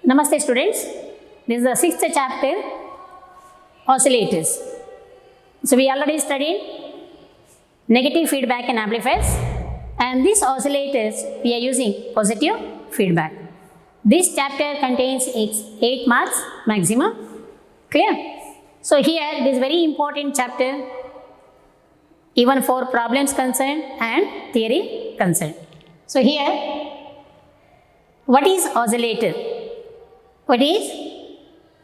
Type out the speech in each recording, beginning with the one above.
Namaste students, this is the 6th chapter, oscillators. So we already studied negative feedback in amplifiers, and these oscillators we are using positive feedback. This chapter contains 8 marks maximum, clear? So here it is very important chapter even for problems concerned and theory concerned. So here, what is oscillator? What is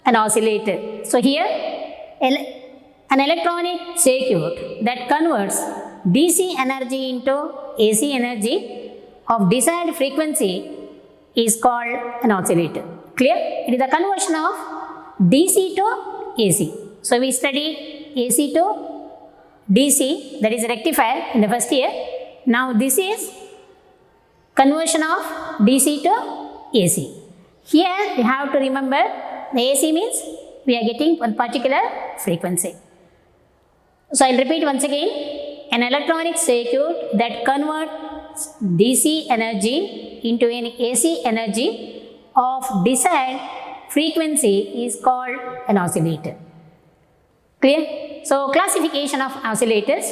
an oscillator? So here, an electronic circuit that converts DC energy into AC energy of desired frequency is called an oscillator. Clear? It is the conversion of DC to AC. So we studied AC to DC, that is rectifier in the first year. Now this is conversion of DC to AC. Here we have to remember the AC means we are getting one particular frequency. So I will repeat once again, an electronic circuit that converts DC energy into an AC energy of desired frequency is called an oscillator. Clear? So classification of oscillators.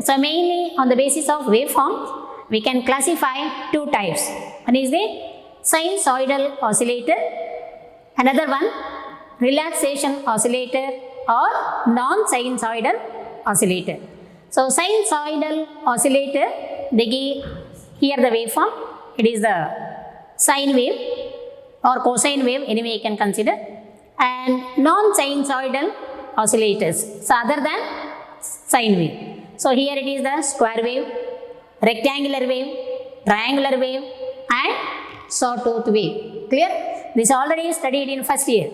So mainly on the basis of waveforms, we can classify two types. One is the sinusoidal oscillator, another one relaxation oscillator or non-sinusoidal oscillator. So sinusoidal oscillator, they give here the waveform, it is the sine wave or cosine wave, anyway you can consider, and non-sinusoidal oscillators, so other than sine wave. So here it is the square wave, rectangular wave, triangular wave and sawtooth wave. Clear? This already studied in first year.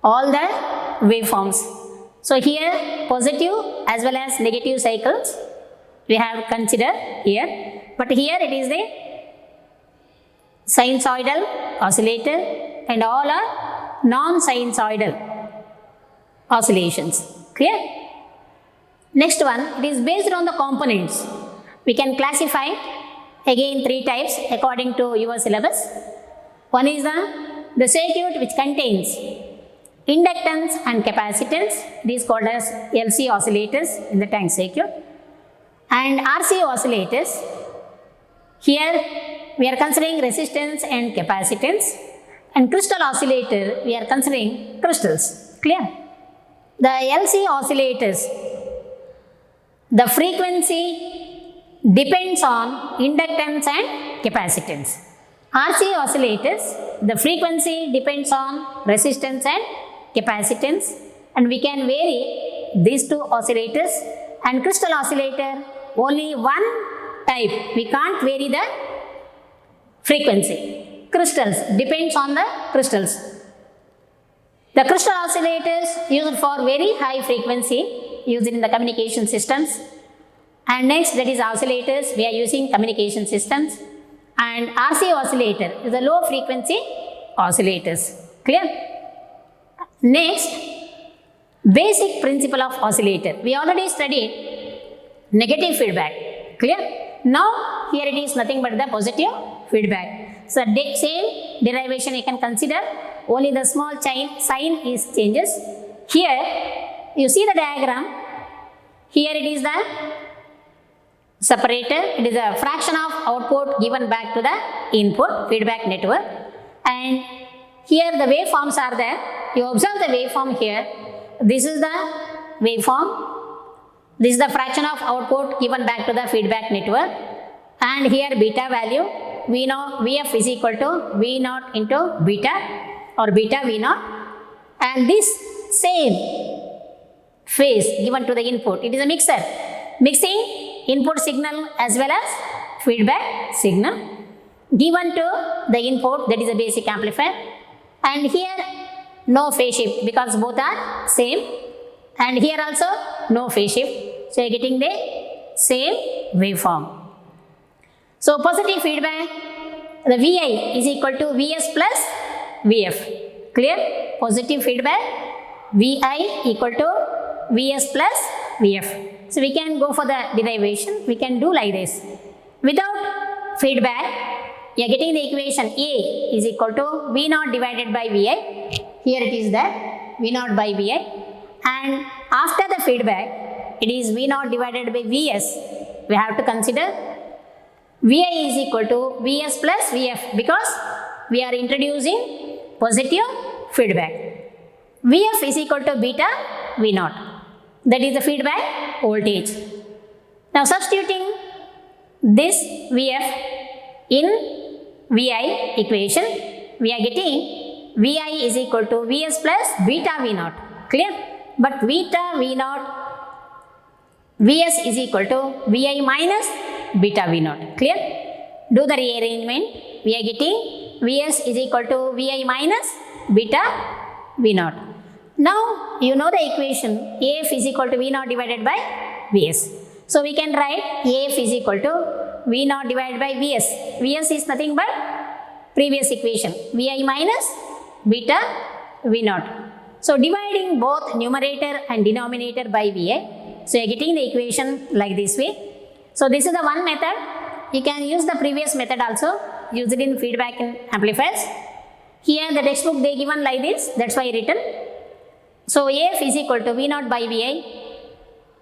All the waveforms. So here positive as well as negative cycles we have considered here. But here it is the sinusoidal oscillator and all are non-sinusoidal oscillations. Clear? Next one, it is based on the components. We can classify again three types according to your syllabus. One is the circuit which contains inductance and capacitance. It is called as LC oscillators in the tank circuit. And RC oscillators. Here we are considering resistance and capacitance. And crystal oscillator we are considering crystals. Clear? The LC oscillators, the frequency depends on inductance and capacitance. RC oscillators, the frequency depends on resistance and capacitance, and we can vary these two oscillators. And crystal oscillator, only one type, we can't vary the frequency. Crystals depends on the crystals. The crystal oscillators used for very high frequency, used in the communication systems. And next, that is oscillators, we are using communication systems. And RC oscillator is the low frequency oscillators. Clear? Next, basic principle of oscillator. We already studied negative feedback. Clear? Now, here it is nothing but the positive feedback. So, same derivation you can consider, only the small sign is changes. Here, you see the diagram. Here it is the separator, it is a fraction of output given back to the input feedback network, and here the waveforms are there. You observe the waveform here. This is the waveform, this is the fraction of output given back to the feedback network, and here beta value, we know Vf is equal to V naught into beta or beta V naught, and this same phase given to the input, it is a mixer, mixing input signal as well as feedback signal given to the input, that is a basic amplifier. And here no phase shift because both are same, and here also no phase shift. So you are getting the same waveform. So positive feedback, the Vi is equal to Vs plus Vf. Clear? Positive feedback, Vi equal to Vs plus Vf. So we can go for the derivation, we can do like this. Without feedback, you are getting the equation A is equal to V naught divided by Vi. Here it is that V naught by Vi, and after the feedback it is V naught divided by Vs. We have to consider Vi is equal to Vs plus Vf because we are introducing positive feedback. Vf is equal to beta V naught. That is the feedback voltage. Now substituting this Vf in Vi equation, we are getting Vi is equal to Vs plus beta V naught. Clear? But beta V naught, Vs is equal to Vi minus beta V naught. Clear? Do the rearrangement. We are getting Vs is equal to Vi minus beta V naught. Now you know the equation AF is equal to V naught divided by Vs. So we can write AF is equal to V naught divided by Vs. Vs is nothing but previous equation, Vi minus beta V naught. So dividing both numerator and denominator by Vi, so you are getting the equation like this way. So this is the one method. You can use the previous method also, use it in feedback in amplifiers. Here the textbook they given like this, that's why written. So AF is equal to V naught by Vi,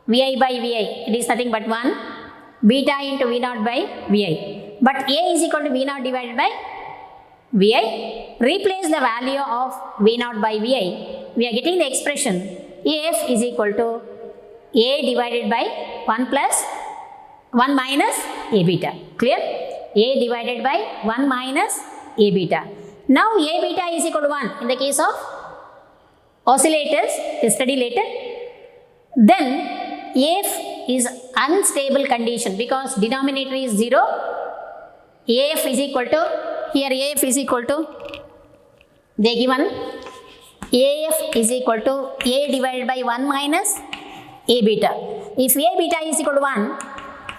Vi by Vi, it is nothing but 1, beta into V naught by Vi. But A is equal to V naught divided by Vi. Replace the value of V naught by Vi. We are getting the expression AF is equal to A divided by 1 plus 1 minus A beta. Clear? A divided by 1 minus A beta. Now A beta is equal to 1 in the case of oscillators, study later. Then AF is unstable condition because denominator is 0. AF is equal to, here AF is equal to, they given AF is equal to A divided by 1 minus A beta. If A beta is equal to 1,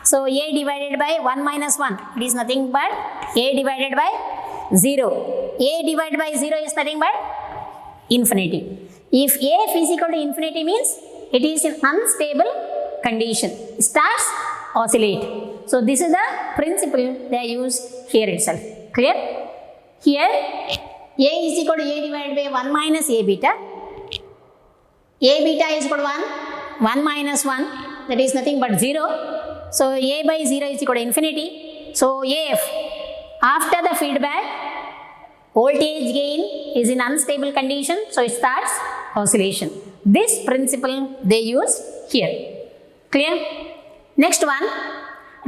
so A divided by 1 minus 1, it is nothing but A divided by 0. A divided by 0 is nothing but infinity. If AF is equal to infinity means it is in unstable condition, starts oscillate. So this is the principle they use here itself. Clear? Here A is equal to A divided by 1 minus A beta. A beta is equal to 1, 1 minus 1, that is nothing but 0. So A by 0 is equal to infinity. So AF, after the feedback, voltage gain is in unstable condition, so it starts oscillation. This principle they use here. Clear? Next one,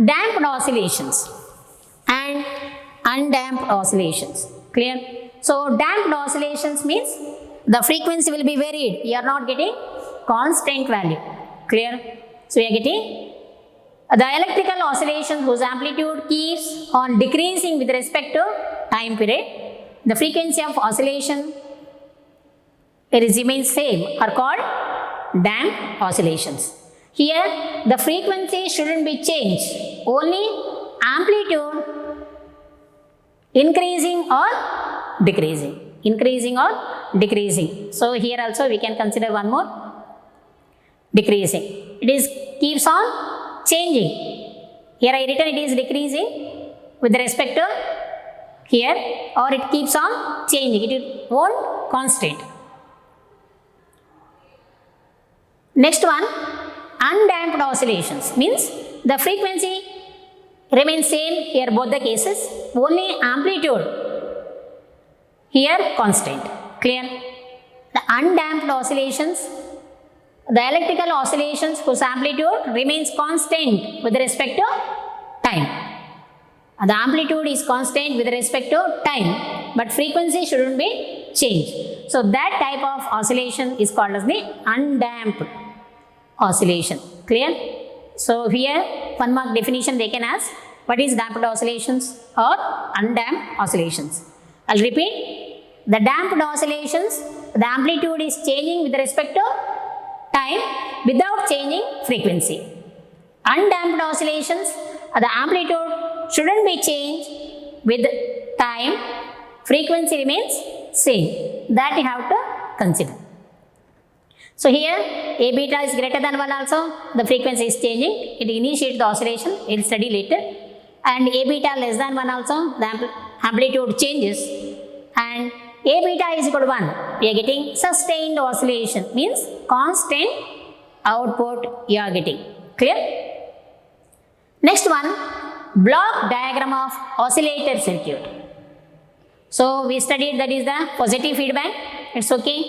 damped oscillations and undamped oscillations. Clear? So damped oscillations means the frequency will be varied. You are not getting constant value. Clear? So you are getting the electrical oscillation whose amplitude keeps on decreasing with respect to time period. The frequency of oscillation remains same are called damped oscillations. Here the frequency shouldn't be changed, only amplitude increasing or decreasing, increasing or decreasing. So here also we can consider one more, decreasing. It is keeps on changing. Here I written it is decreasing with respect to here, or it keeps on changing, it won't constant. Next one, undamped oscillations means the frequency remains same here both the cases, only amplitude here constant. Clear? The undamped oscillations, the electrical oscillations whose amplitude remains constant with respect to time. The amplitude is constant with respect to time, but frequency shouldn't be changed. So that type of oscillation is called as the undamped oscillation. Clear? So here one mark definition they can ask, what is damped oscillations or undamped oscillations? I'll repeat. The damped oscillations, the amplitude is changing with respect to time without changing frequency. Undamped oscillations, the amplitude shouldn't be changed with time, frequency remains same. That you have to consider. So here A beta is greater than 1 also, the frequency is changing, it initiates the oscillation, we'll study later. and A beta less than 1 also, the amplitude changes, and A beta is equal to 1. We are getting sustained oscillation, means constant output you are getting. Clear? Next one, block diagram of oscillator circuit. So we studied that is the positive feedback. It's okay.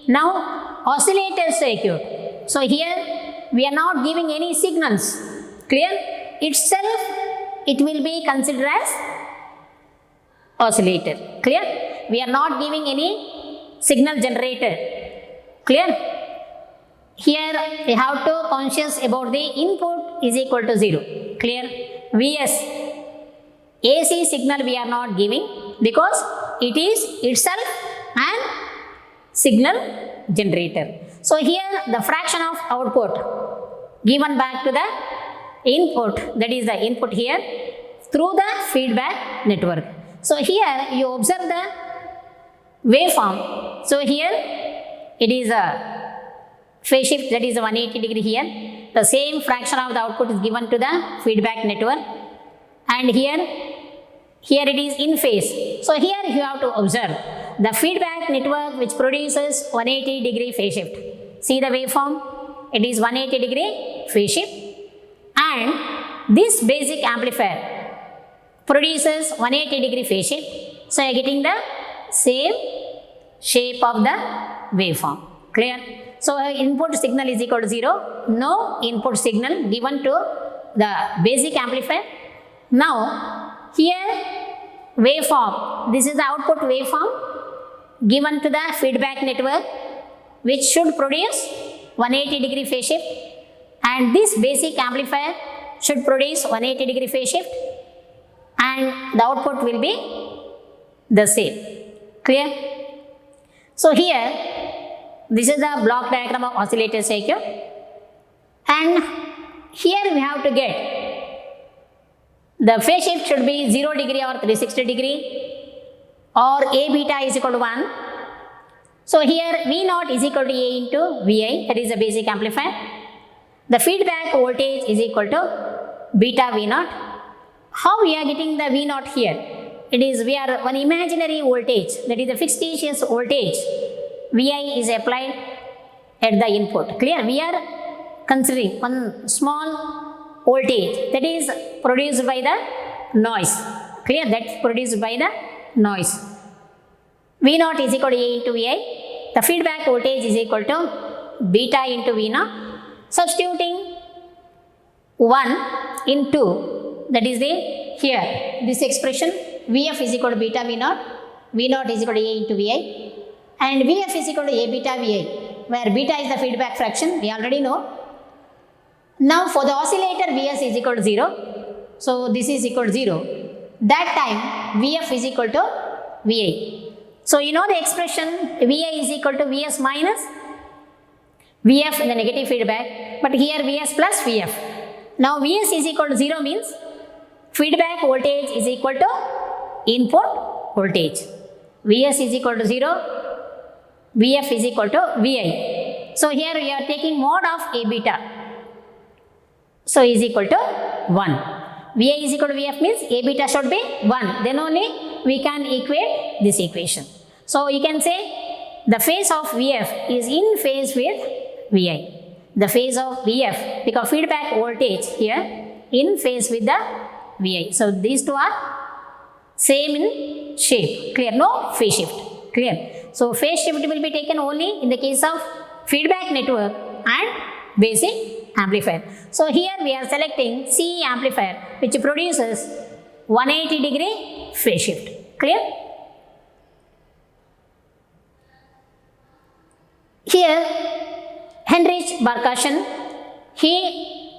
Now oscillator circuit. So here we are not giving any signals. Clear? Itself it will be considered as oscillator. Clear? We are not giving any signal generator. Clear? Here we have to conscious about the input is equal to 0. Clear? Vs, AC signal we are not giving because it is itself an signal generator. So here the fraction of output given back to the input, that is the input here, through the feedback network. So here you observe the waveform. So here it is a phase shift, that is 180 degree here. The same fraction of the output is given to the feedback network, and here it is in phase. So here you have to observe the feedback network which produces 180 degree phase shift. See the waveform, it is 180 degree phase shift, and this basic amplifier produces 180 degree phase shift. So you are getting the same shape of the waveform. Clear? So input signal is equal to 0, no input signal given to the basic amplifier. Now here waveform, this is the output waveform given to the feedback network which should produce 180 degree phase shift, and this basic amplifier should produce 180 degree phase shift, and the output will be the same. Clear? So here this is the block diagram of oscillator circuit, and here we have to get the phase shift should be 0 degree or 360 degree, or A beta is equal to 1. So here V0 is equal to A into Vi, that is the basic amplifier. The feedback voltage is equal to beta V0. How we are getting the V0 here? It is, we are one imaginary voltage, that is the fictitious voltage Vi is applied at the input. Clear? We are considering one small voltage that is produced by the noise. Clear? That's produced by the noise. V0 is equal to A into Vi. The feedback voltage is equal to beta into V0. Substituting 1 in 2, that is the here this expression Vf is equal to beta V0, V0 is equal to A into Vi, and Vf is equal to A beta Vi, where beta is the feedback fraction, we already know. Now for the oscillator Vs is equal to 0, so this is equal to 0. That time Vf is equal to Vi. So you know the expression Vi is equal to Vs minus Vf in the negative feedback, but here Vs plus Vf. Now Vs is equal to 0 means feedback voltage is equal to input voltage. Vs is equal to 0, Vf is equal to Vi. So here we are taking mod of A beta. So is equal to 1. Vi is equal to Vf means A beta should be 1. Then only we can equate this equation. So you can say the phase of Vf is in phase with Vi. The phase of Vf, because feedback voltage here in phase with the Vi. So these two are same in shape. Clear? No phase shift. Clear? So phase shift will be taken only in the case of feedback network and basic amplifier. So here we are selecting C amplifier which produces 180 degree phase shift. Clear? Here Heinrich Barkashen, he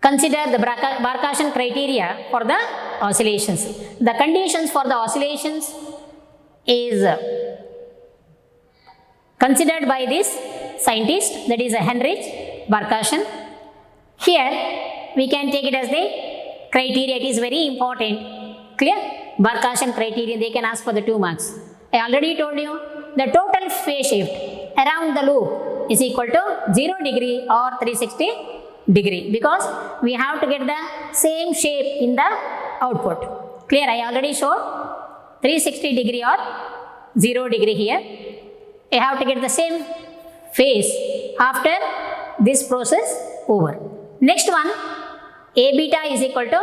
considered the Barkashen criteria for the oscillations. The conditions for the oscillations is considered by this scientist, that is Heinrich Barkashen. Here we can take it as the criteria, it is very important. Clear? Barkashen criteria, they can ask for the 2 marks. I already told you the total phase shift around the loop is equal to 0 degree or 360 degree, because we have to get the same shape in the output. Clear? I already showed 360 degree or 0 degree here. You have to get the same phase after this process over. Next one, A beta is equal to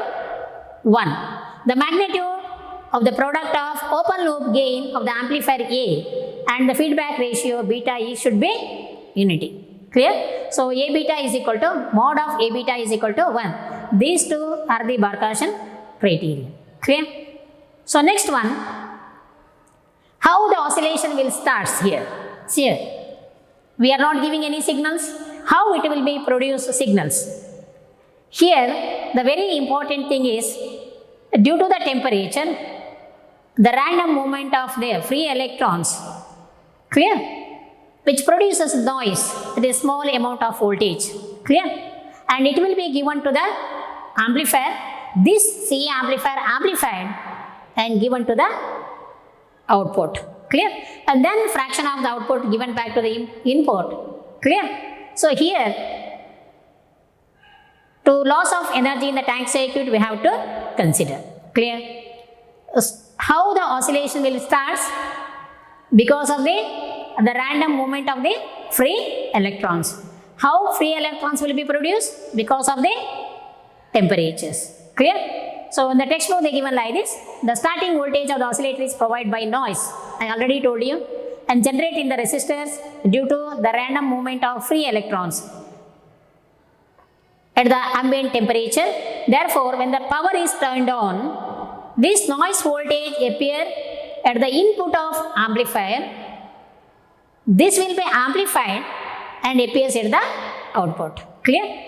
1. The magnitude of the product of open loop gain of the amplifier A and the feedback ratio beta E should be unity. Clear? So A beta is equal to mod of A beta is equal to 1. These two are the Barkhausen criteria. Clear? So next one, how the oscillation will start here. See here, we are not giving any signals. How it will be produce signals? Here, the very important thing is, due to the temperature, the random movement of the free electrons, clear, which produces noise, it is small amount of voltage, clear, and it will be given to the amplifier, this C amplifier amplified and given to the output, clear, and then fraction of the output given back to the input, clear. So here, to loss of energy in the tank circuit we have to consider, clear. How the oscillation will start? Because of the random movement of the free electrons. How free electrons will be produced? Because of the temperatures, clear. So in the textbook they given like this, the starting voltage of the oscillator is provided by noise, I already told you, and generate in the resistors due to the random movement of free electrons at the ambient temperature. Therefore, when the power is turned on, this noise voltage appear at the input of amplifier. This will be amplified and appears at the output, clear.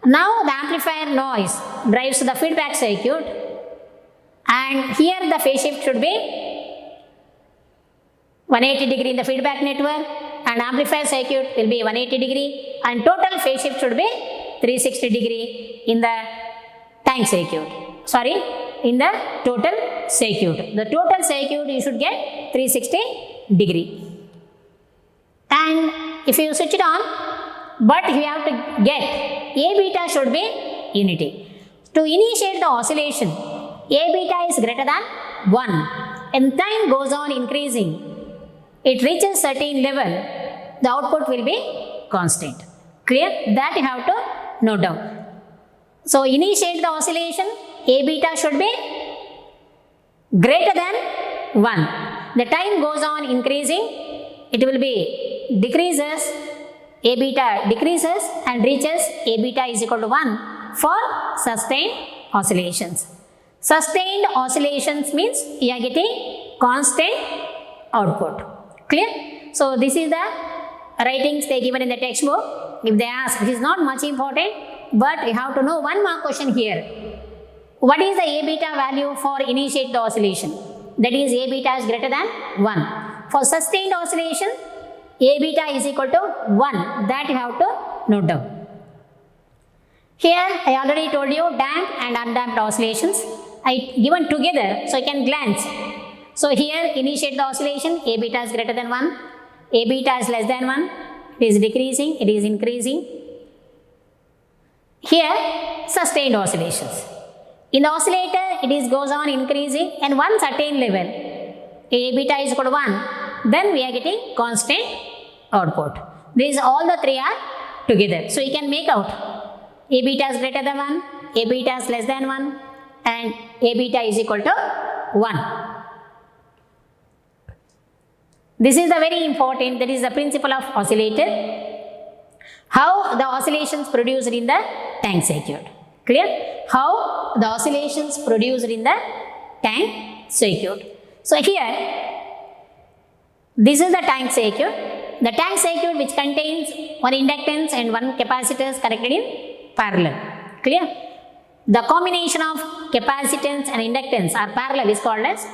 Now the amplifier noise drives the feedback circuit, and here the phase shift should be 180 degree in the feedback network, and amplifier circuit will be 180 degree, and total phase shift should be 360 degree in the tank circuit. Sorry, in the total circuit. The total circuit you should get 360 degree. And if you switch it on, but you have to get A beta should be unity. To initiate the oscillation, A beta is greater than 1. And time goes on increasing. It reaches certain level, the output will be constant. Clear? That you have to note down. So initiate the oscillation, A beta should be greater than 1. The time goes on increasing, it will be decreases, A beta decreases and reaches A beta is equal to 1 for sustained oscillations. Sustained oscillations means you are getting constant output. Clear? So this is the writings they given in the textbook. If they ask, this is not much important, but you have to know one more question here. What is the A beta value for initiate the oscillation? That is A beta is greater than 1. For sustained oscillation, A beta is equal to 1. That you have to note down. Here I already told you damped and undamped oscillations. I given together so you can glance. So here initiate the oscillation, A beta is greater than 1, A beta is less than 1, it is decreasing, it is increasing. Here sustained oscillations. In the oscillator it is goes on increasing and one certain level, A beta is equal to 1, then we are getting constant output. These all the three are together. So you can make out A beta is greater than 1, A beta is less than 1 and A beta is equal to 1. This is the very important, that is the principle of oscillator. How the oscillations produced in the tank circuit. Clear? How the oscillations produced in the tank circuit. So here, this is the tank circuit. The tank circuit which contains one inductance and one capacitors connected in parallel. Clear? The combination of capacitance and inductance are parallel is called as,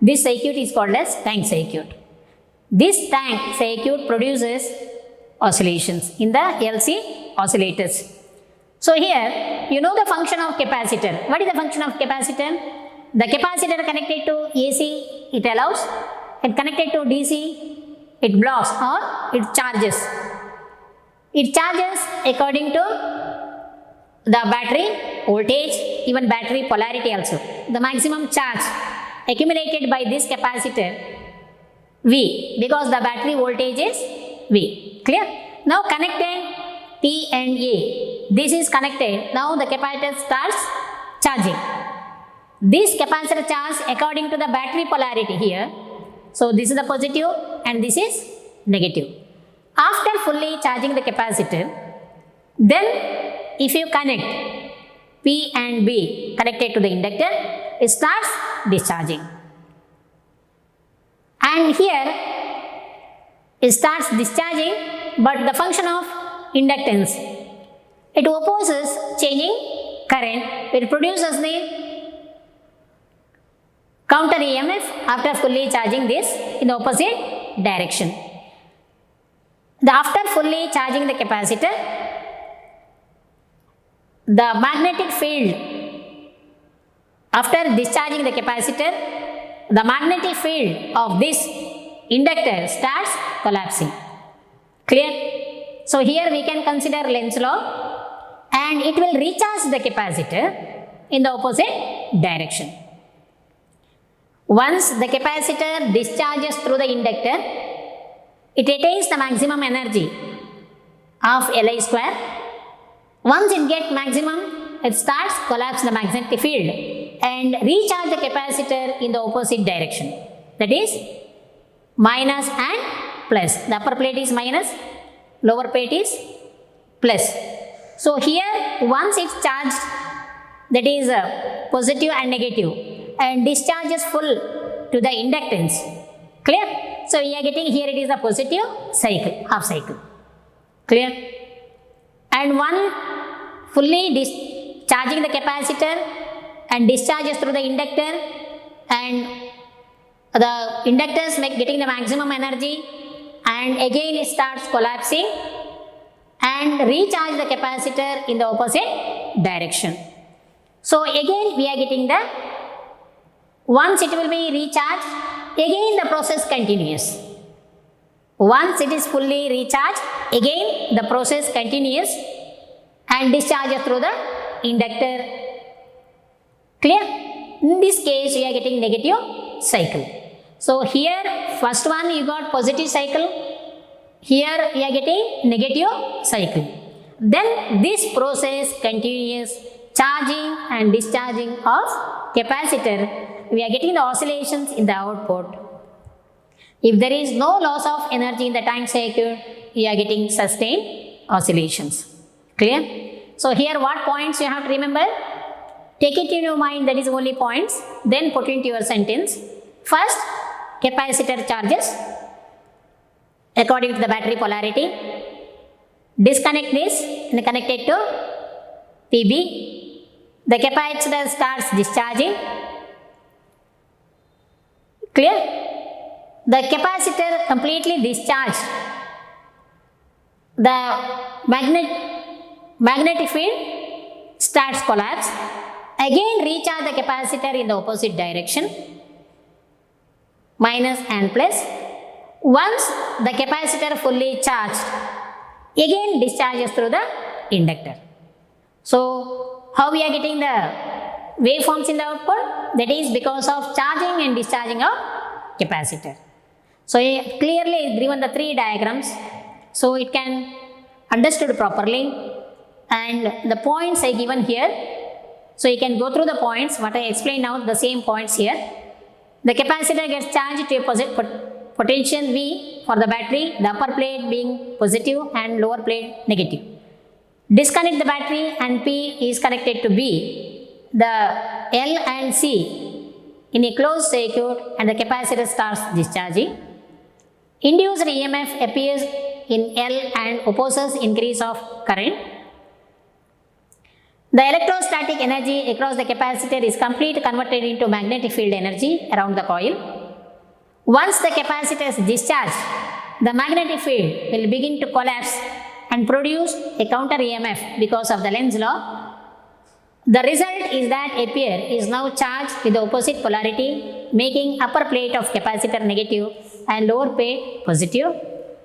this circuit is called as tank circuit. This tank circuit produces oscillations in the LC oscillators. So here, you know the function of capacitor. What is the function of capacitor? The capacitor connected to AC, it allows, and connected to DC, it blocks or it charges. It charges according to the battery voltage, even battery polarity also. The maximum charge accumulated by this capacitor V, because the battery voltage is V. Clear? Now connected P and A. This is connected. Now the capacitor starts charging. This capacitor charge according to the battery polarity here. So this is the positive and this is negative. After fully charging the capacitor, then if you connect P and B connected to the inductor, it starts discharging. And here it starts discharging, but the function of inductance, it opposes changing current. It produces the counter EMF after fully charging this in the opposite direction. After fully charging the capacitor, the magnetic field, after discharging the capacitor, the magnetic field of this inductor starts collapsing. Clear? So here we can consider Lenz's law, and it will recharge the capacitor in the opposite direction. Once the capacitor discharges through the inductor, it attains the maximum energy of Li square. Once it gets maximum, it starts collapse the magnetic field and recharge the capacitor in the opposite direction. That is minus and plus. The upper plate is minus, lower plate is plus. So here once it's charged, that is positive and negative, and discharges full to the inductance. Clear? So we are getting here it is a positive cycle, half cycle. Clear? And one fully charging the capacitor and discharges through the inductor, and the inductors getting the maximum energy, and again it starts collapsing and recharge the capacitor in the opposite direction. So again we are getting the, once it will be recharged, again the process continues. Once it is fully recharged, again the process continues and discharges through the inductor. Clear? In this case we are getting negative cycle. So here first one you got positive cycle, here we are getting negative cycle. Then this process continues, charging and discharging of capacitor. We are getting the oscillations in the output. If there is no loss of energy in the tank circuit, we are getting sustained oscillations. Clear? So here what points you have to remember? Take it in your mind, that is only points, then put into your sentence. First, capacitor charges according to the battery polarity. Disconnect this and connect it to PB. The capacitor starts discharging. Clear? The capacitor completely discharged. The magnetic field starts collapse. Again recharge the capacitor in the opposite direction, minus and plus. Once the capacitor fully charged, again discharges through the inductor. So how we are getting the waveforms in the output? That is because of charging and discharging of capacitor. So clearly given the three diagrams, so it can understood properly, and the points I given here. So you can go through the points, what I explained now, the same points here. The capacitor gets charged to a potential V for the battery, the upper plate being positive and lower plate negative. Disconnect the battery and P is connected to B. The L and C in a closed circuit and the capacitor starts discharging. Induced EMF appears in L and opposes increase of current. The electrostatic energy across the capacitor is completely converted into magnetic field energy around the coil. Once the capacitor is discharged, the magnetic field will begin to collapse and produce a counter EMF because of the Lenz's law. The result is that a pair is now charged with the opposite polarity, making upper plate of capacitor negative and lower plate positive.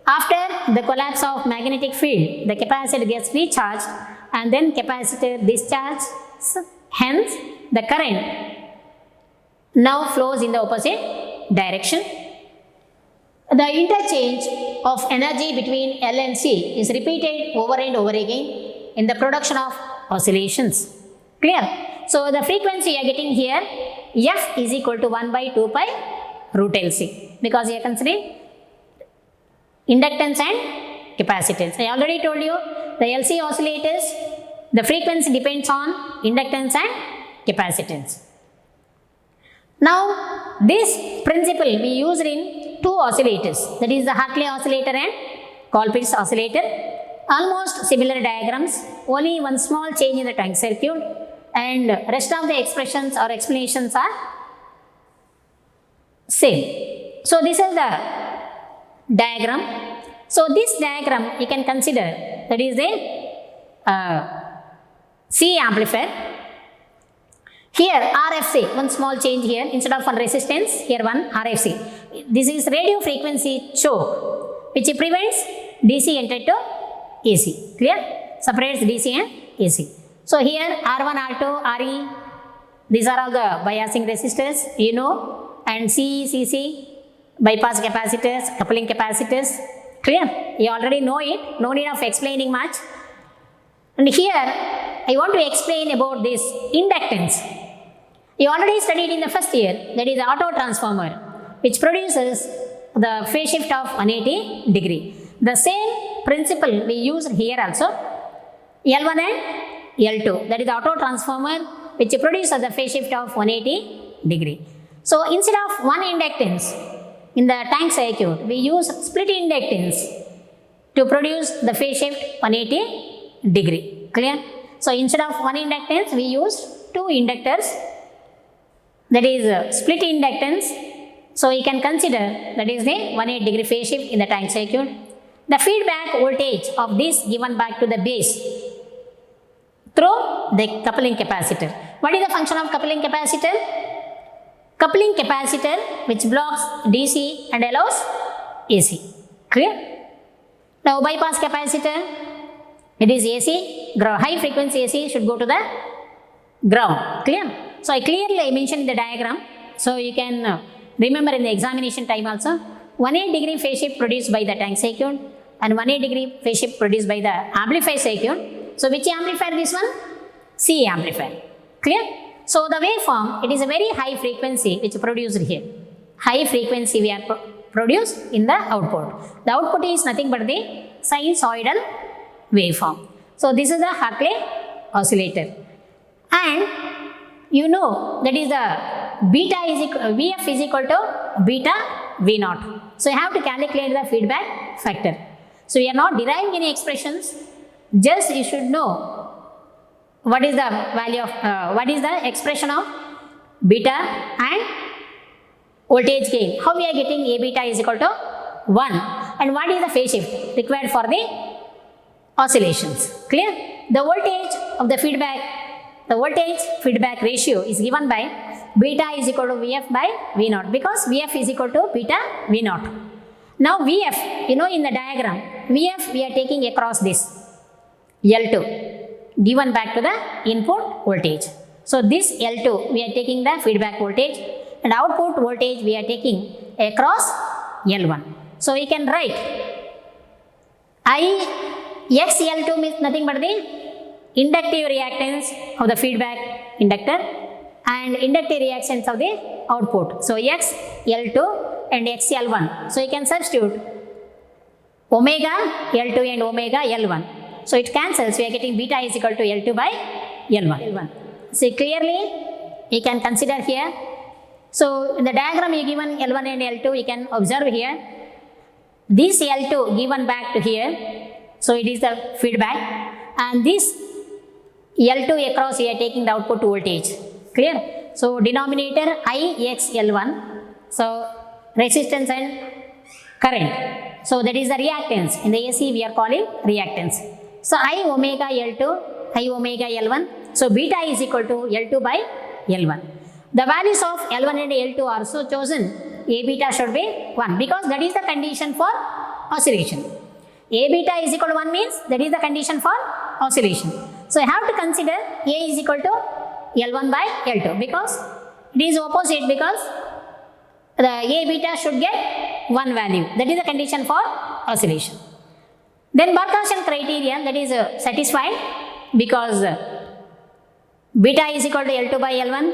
After the collapse of magnetic field, the capacitor gets recharged and then capacitor discharged Hence, the current now flows in the opposite direction. The interchange of energy between L and C is repeated over and over again in the production of oscillations. Clear? So, the frequency you are getting here, F is equal to 1 by 2 pi root LC, because you are considering inductance and capacitance. I already told you the LC oscillators, the frequency depends on inductance and capacitance. Now, this principle we used in two oscillators, that is the Hartley oscillator and Colpitts oscillator. Almost similar diagrams, only one small change in the tank circuit, and rest of the expressions or explanations are same. So, this is the diagram. So, this diagram you can consider, that is a C amplifier. Here RFC, one small change here, instead of one resistance, here one RFC. This is radio frequency choke, which prevents DC enter to AC. Clear? Separates DC and AC. So, here R1, R2, RE, these are all the biasing resistors, you know, and CE, CC, bypass capacitors, coupling capacitors. Clear? You already know it, no need of explaining much. And here, I want to explain about this inductance. You already studied in the first year, that is the auto transformer, which produces the phase shift of 180 degree. The same principle we use here also, L1 and L2, that is the auto transformer, which produces the phase shift of 180 degree. So, instead of one inductance in the tank circuit, we use split inductance to produce the phase shift 180 degree. Clear? So, instead of one inductance, we use two inductors, that is split inductance. So, you can consider that is the 180 degree phase shift in the tank circuit. The feedback voltage of this given back to the base through the coupling capacitor. What is the function of coupling capacitor? Coupling capacitor which blocks DC and allows AC. Clear? Now, bypass capacitor, it is AC, high frequency AC should go to the ground. Clear? So, I clearly mentioned in the diagram, so you can remember in the examination time also, 180 degree phase shift produced by the tank circuit and 180 degree phase shift produced by the amplifier circuit. So, which amplifier this one? C amplifier. Clear? So, the waveform, it is a very high frequency which is produced here. High frequency we are produced in the output. The output is nothing but the sinusoidal waveform. So, this is the Hartley oscillator. And you know that is the beta is equal, Vf is equal to beta V naught. So, you have to calculate the feedback factor. So, you are not deriving any expressions, just you should know what is the value of, what is the expression of beta and voltage gain. How we are getting A beta is equal to 1, and what is the phase shift required for the oscillations. Clear? The voltage of the feedback, the voltage feedback ratio is given by beta is equal to Vf by V naught, because Vf is equal to beta V naught. Now, Vf, you know in the diagram, Vf we are taking across this L2 given back to the input voltage. So, this L2 we are taking the feedback voltage, and output voltage we are taking across L1. So, we can write IXL2 means nothing but the inductive reactance of the feedback inductor and inductive reactance of the output. So, XL2 and XL1. So, you can substitute omega L2 and omega L1. So, it cancels, we are getting beta is equal to L2 by L1. So, clearly you can consider here. So, in the diagram you given L1 and L2, you can observe here. This L2 given back to here, so it is the feedback, and this L2 across we are taking the output voltage. Clear? So, denominator IXL1, so resistance and current. So, that is the reactance. In the AC we are calling reactance. So, I omega L2, I omega L1. So, beta is equal to L2 by L1. The values of L1 and L2 are so chosen. A beta should be 1, because that is the condition for oscillation. A beta is equal to 1 means that is the condition for oscillation. So, I have to consider A is equal to L1 by L2 because it is opposite, because the A beta should get one value. That is the condition for oscillation. Then Barkhausen criterion, that is satisfied because beta is equal to L2 by L1,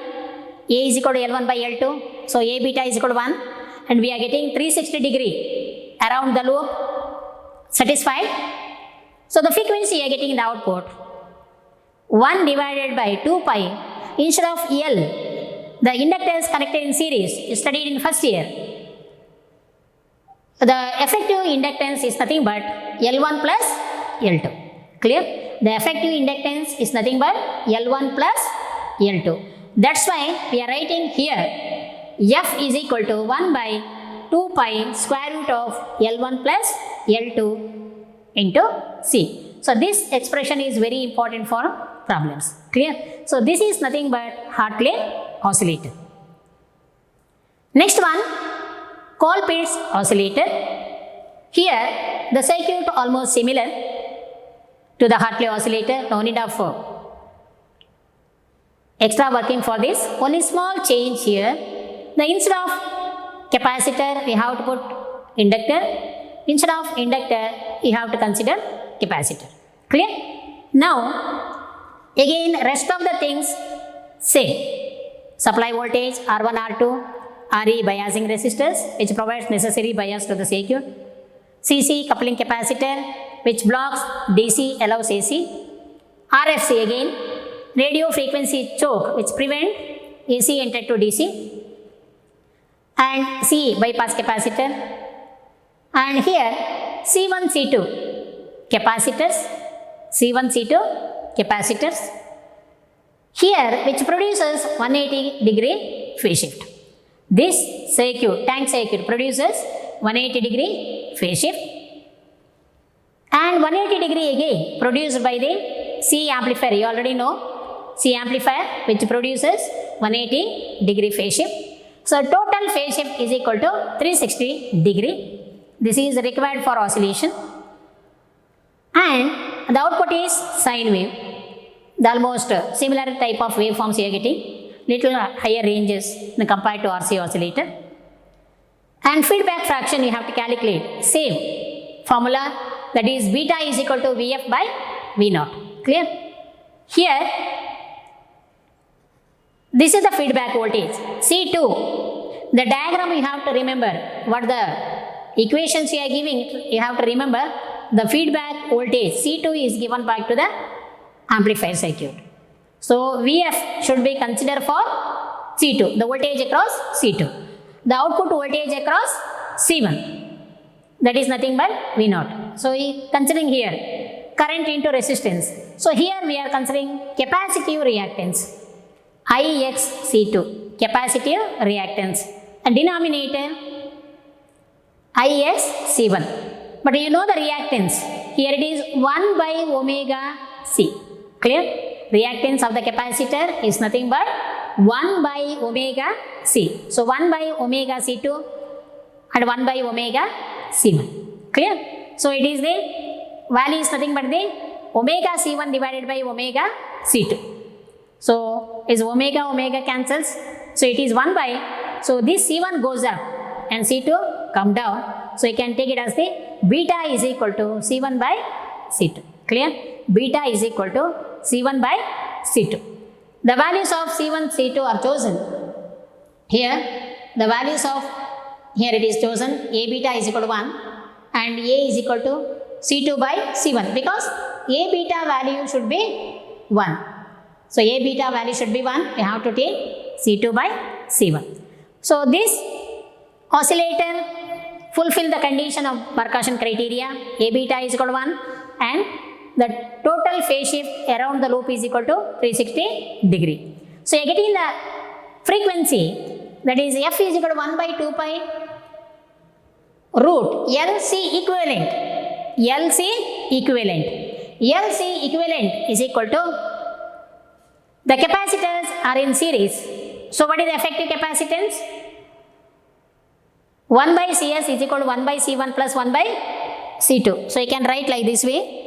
A is equal to L1 by L2, so A beta is equal to 1, and we are getting 360 degree around the loop, satisfied. So the frequency you are getting in the output 1 divided by 2 pi, instead of L, the inductors connected in series studied in first year. The effective inductance is nothing but L1 plus L2. Clear? The effective inductance is nothing but L1 plus L2. That's why we are writing here F is equal to 1 by 2 pi square root of L1 plus L2 into C. So this expression is very important for problems. Clear? So this is nothing but Hartley oscillator. Next one, Colpitts oscillator. Here the circuit almost similar to the Hartley oscillator, no need of extra working for this. Only small change here. The instead of capacitor we have to put inductor. Instead of inductor you have to consider capacitor. Clear? Now again rest of the things same. Supply voltage R1, R2, RE biasing resistors which provides necessary bias to the circuit. CC coupling capacitor which blocks DC, allows AC. RFC again radio frequency choke which prevent AC enter to DC. And C bypass capacitor. And here C1, C2 capacitors, C1, C2 capacitors. Here which produces 180 degree phase shift. This circuit, tank circuit produces 180 degree phase shift. And 180 degree again produced by the C amplifier. You already know C amplifier which produces 180 degree phase shift. So total phase shift is equal to 360 degree. This is required for oscillation. And the output is sine wave. The almost similar type of waveforms you are getting, little higher ranges compared to RC oscillator. And feedback fraction you have to calculate same formula, that is beta is equal to Vf by V0. Clear? Here this is the feedback voltage C2. The diagram you have to remember what the equations you are giving, you have to remember the feedback voltage C2 is given back to the amplifier circuit. So Vf should be considered for C2, the voltage across C2. The output voltage across C1, that is nothing but V0. So considering here current into resistance. So here we are considering capacitive reactance IXC2, capacitive reactance, and denominator IXC1. But you know the reactance, here it is 1 by omega C. Clear? Reactance of the capacitor is nothing but 1 by omega C. So 1 by omega C2 and 1 by omega C1. Clear? So it is the value is nothing but the omega C1 divided by omega C2. So is omega cancels. So it is 1 by, so this C1 goes up and C2 come down. So you can take it as the beta is equal to C1 by C2. Clear? Beta is equal to C1 by C2. The values of C1, C2 are chosen. Here the values of, here it is chosen A beta is equal to 1 and A is equal to C2 by C1 because A beta value should be 1. So A beta value should be 1. We have to take C2 by C1. So this oscillator fulfill the condition of Barkhausen criteria. A beta is equal to 1 and the total phase shift around the loop is equal to 360 degree. So you are getting the frequency, that is F is equal to 1 by 2 pi root LC equivalent. LC equivalent. LC equivalent is equal to, the capacitors are in series. So what is the effective capacitance? 1 by Cs is equal to 1 by C1 plus 1 by C2. So you can write like this way.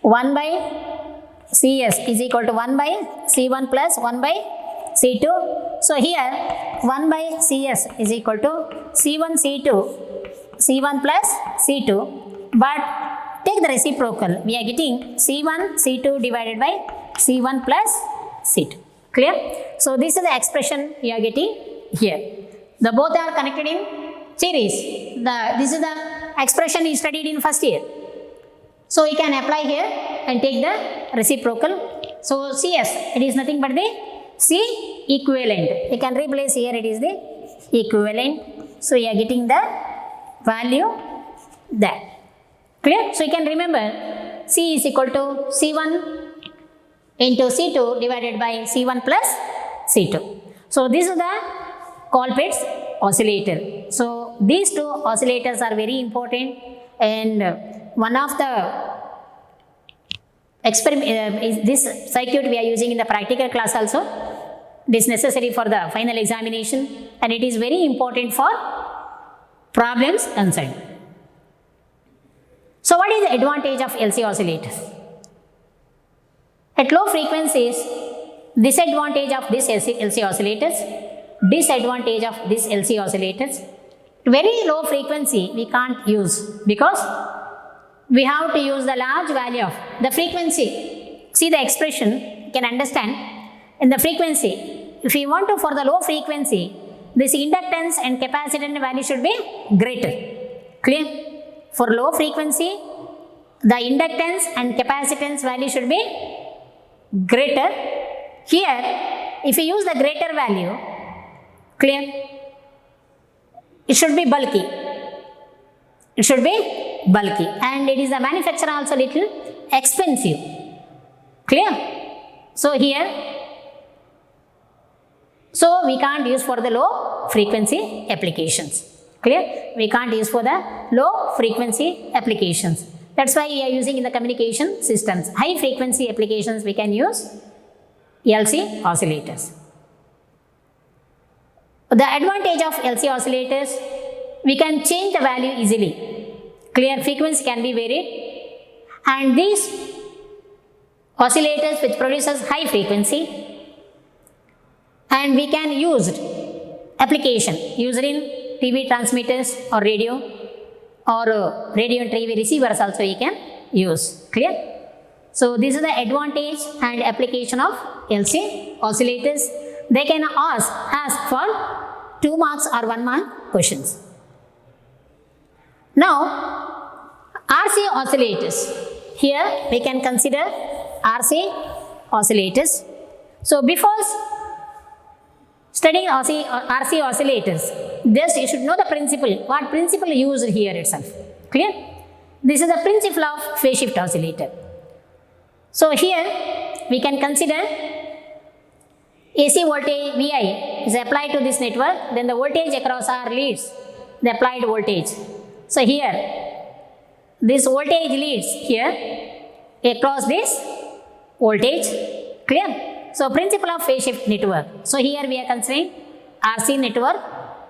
1 by Cs is equal to 1 by C1 plus 1 by C2. So here 1 by Cs is equal to C1 C2, C1 plus C2, but take the reciprocal, we are getting C1 C2 divided by C1 plus C2. Clear? So this is the expression we are getting here. The both are connected in series. This is the expression you studied in first year. So you can apply here and take the reciprocal. So Cs, it is nothing but the C equivalent. You can replace here, it is the equivalent. So you are getting the value there. Clear? So you can remember C is equal to C1 into C2 divided by C1 plus C2. So this is the Colpitz's oscillator. So these two oscillators are very important, and one of the experiment is this circuit we are using in the practical class also. It is necessary for the final examination, and it is very important for problems concerned. So what is the advantage of LC oscillators? At low frequencies, disadvantage of this LC oscillators, disadvantage of this LC oscillators. Very low frequency we can't use because we have to use the large value of the frequency. See the expression, you can understand. In the frequency, if we want to, for the low frequency, this inductance and capacitance value should be greater. Clear? For low frequency, the inductance and capacitance value should be greater. Here, if we use the greater value, clear? It should be bulky. It should be bulky, and it is the manufacturer also little expensive. Clear? So here, so we can't use for the low frequency applications. Clear? We can't use for the low frequency applications. That's why we are using in the communication systems. High frequency applications we can use LC oscillators. The advantage of LC oscillators, we can change the value easily. Clear? Frequency can be varied, and these oscillators which produces high frequency, and we can use application used in TV transmitters or radio and TV receivers also we can use. Clear? So this is the advantage and application of LC oscillators. They can ask for 2 marks or 1 mark questions. Now, RC oscillators. Here we can consider RC oscillators. So before studying RC oscillators, just you should know the principle. What principle used here itself? Clear? This is the principle of phase shift oscillator. So here we can consider AC voltage Vi is applied to this network, then the voltage across R leads the applied voltage. So here, this voltage leads here across this voltage. Clear? So principle of phase shift network. So here we are considering RC network.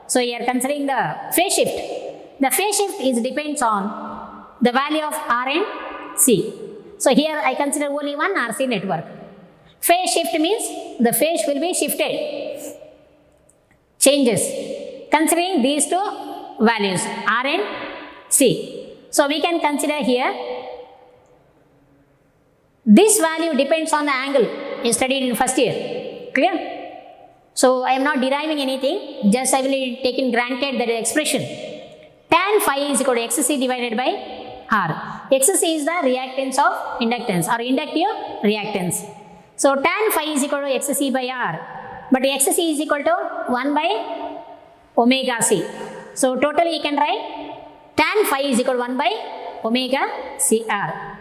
So we are considering the phase shift. The phase shift depends on the value of R and C. So here I consider only one RC network. Phase shift means the phase will be shifted, changes, considering these two values R and C. So we can consider here this value depends on the angle you studied in first year. Clear? So I am not deriving anything, just I will take in granted that expression. Tan phi is equal to XC divided by R. XC is the reactance of inductance or inductive reactance. So tan phi is equal to XC by R, but XC is equal to 1 by omega C. So totally you can write tan phi is equal to 1 by omega C R.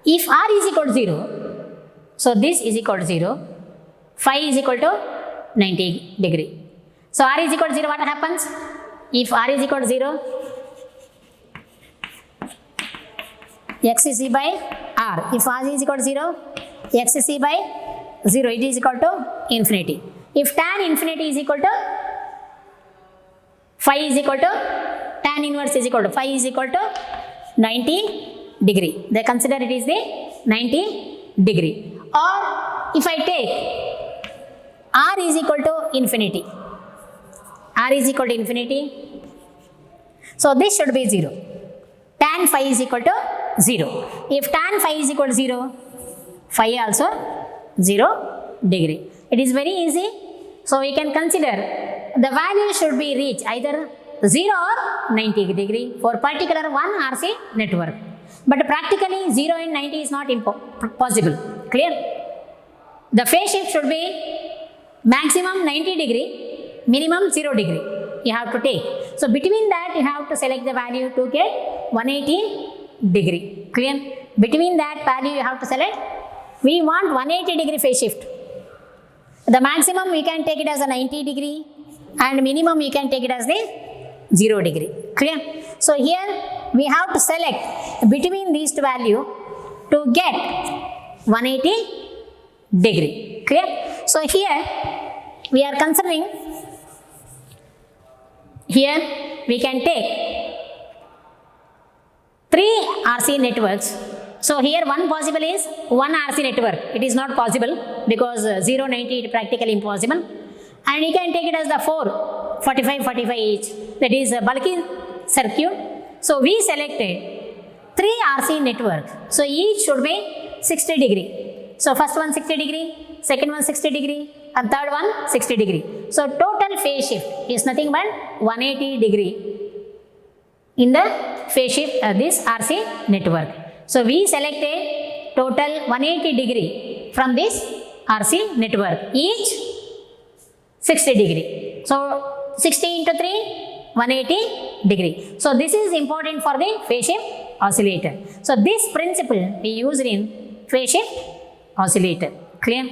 If R is equal to 0, so this is equal to 0, phi is equal to 90 degree. So R is equal to 0, what happens? If R is equal to 0, XC by R. If R is equal to 0, XC by 0, it is equal to infinity. If tan infinity is equal to phi is equal to tan inverse is equal to phi is equal to 90 degree. They consider it is the 90 degree. Or if I take r is equal to infinity, r is equal to infinity, so this should be 0. Tan phi is equal to 0. If tan phi is equal to 0, phi also 0 degree. It is very easy. So we can consider the value should be reached either 0 or 90 degree for particular one RC network. But practically 0 and 90 is not possible. Clear? The phase shift should be maximum 90 degree, minimum 0 degree. You have to take. So between that you have to select the value to get 180 degree. Clear? Between that value you have to select. We want 180 degree phase shift. The maximum we can take it as a 90 degree and minimum we can take it as the 0 degree. Clear? So here we have to select between these two value to get 180 degree. Clear? So here we are considering, here we can take 3 RC networks. So here one possible is one RC network. It is not possible because 0, 90 is practically impossible. And you can take it as the 4, 45, 45 each. That is a bulky circuit. So we selected 3 RC networks. So each should be 60 degree. So first one 60 degree, second one 60 degree, and third one 60 degree. So total phase shift is nothing but 180 degree in the phase shift this RC network. So we selected total 180 degree from this RC network, each 60 degree. So 60 into 3, 180 degree. So this is important for the phase shift oscillator. So this principle we used in phase shift oscillator. Clear?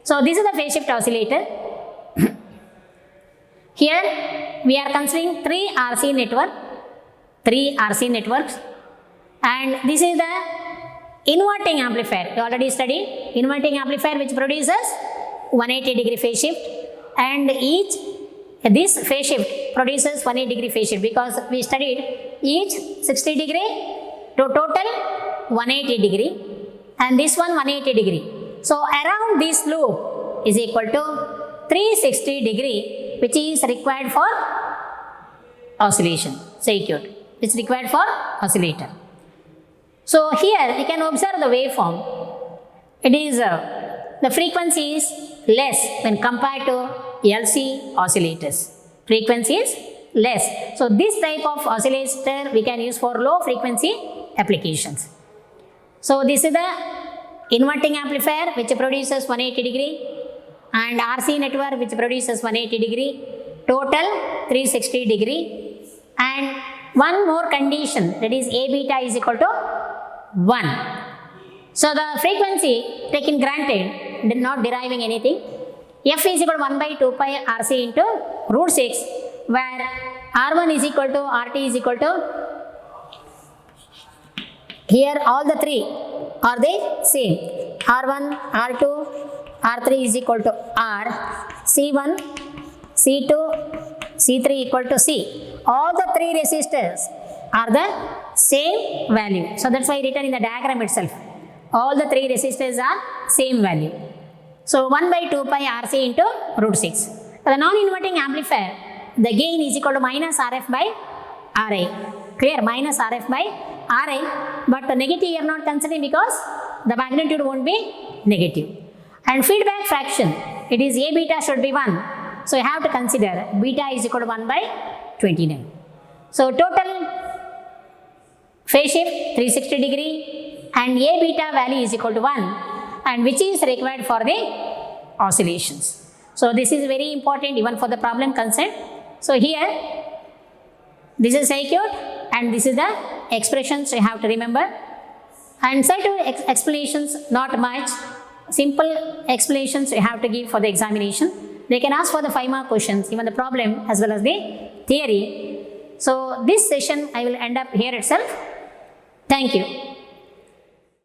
So this is the phase shift oscillator. Here we are considering 3 RC networks, and this is the inverting amplifier. You already studied inverting amplifier which produces 180 degree phase shift, and this phase shift produces 180 degree phase shift because we studied each 60 degree to total 180 degree and this one 180 degree. So around this loop is equal to 360 degree which is required for oscillation circuit, which is required for oscillator. So here you can observe the waveform. It is the frequency is less when compared to LC oscillators. Frequency is less. So this type of oscillator we can use for low frequency applications. So this is the inverting amplifier which produces 180 degree and RC network which produces 180 degree, total 360 degree, and one more condition, that is A beta is equal to 1. So the frequency taken granted, not deriving anything, F is equal to 1 by 2 pi RC into root 6, where R1 is equal to RT is equal to, here all the three are the same, R1, R2, R3 is equal to R, C1, C2, C3 equal to C. All the three resistors are the same value. So that's why written in the diagram itself. All the three resistors are same value. So 1 by 2 pi RC into root 6. For the non-inverting amplifier, the gain is equal to minus RF by RI. Clear? Minus RF by RI. But the negative you are not considering because the magnitude won't be negative. And feedback fraction, it is A beta should be 1. So you have to consider beta is equal to 1 by 29. So total phase shift 360 degree and A beta value is equal to 1, and which is required for the oscillations. So this is very important even for the problem concerned. So here this is circuit and this is the expressions you have to remember, and certain explanations not much, simple explanations you have to give for the examination. They can ask for the 5 mark questions, even the problem as well as the theory. So this session I will end up here itself. Thank you.